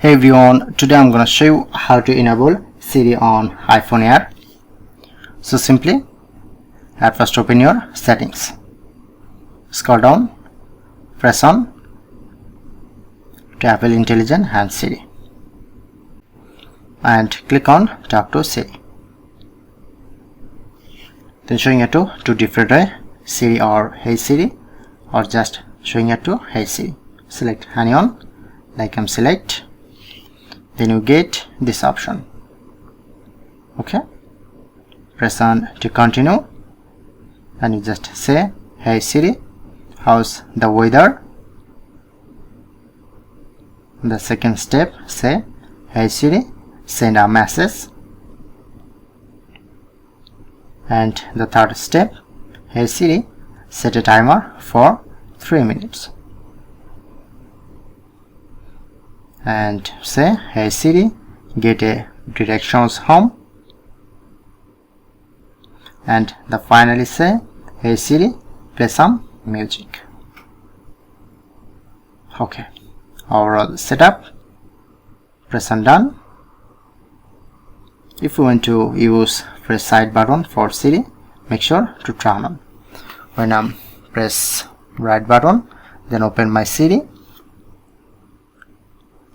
Hey everyone, today I'm going to show you how to enable Siri on iPhone Air. So simply, at first open your settings, scroll down, press on to Apple Intelligent and Siri, and click on Talk to Siri. Then showing it to two different way, Siri or Hey Siri, or just showing it to Hey Siri. Select Honey On, like I'm select. Then you get this option. Okay, press on to continue, and you just say, Hey Siri, how's the weather? The second step, say, Hey Siri, send a message. And the third step, Hey Siri, set a timer for 3 minutes. And say, Hey Siri, get a directions home. And the finally say, Hey Siri, play some music. Okay, overall setup, press on done. If you want to use press side button for Siri, make sure to turn on. When I press right button, then open my Siri,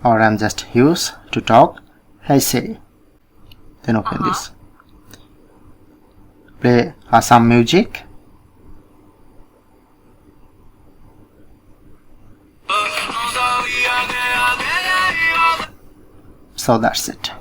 or I'm just use to talk, Hey Siri, then open this, play some music. So that's it.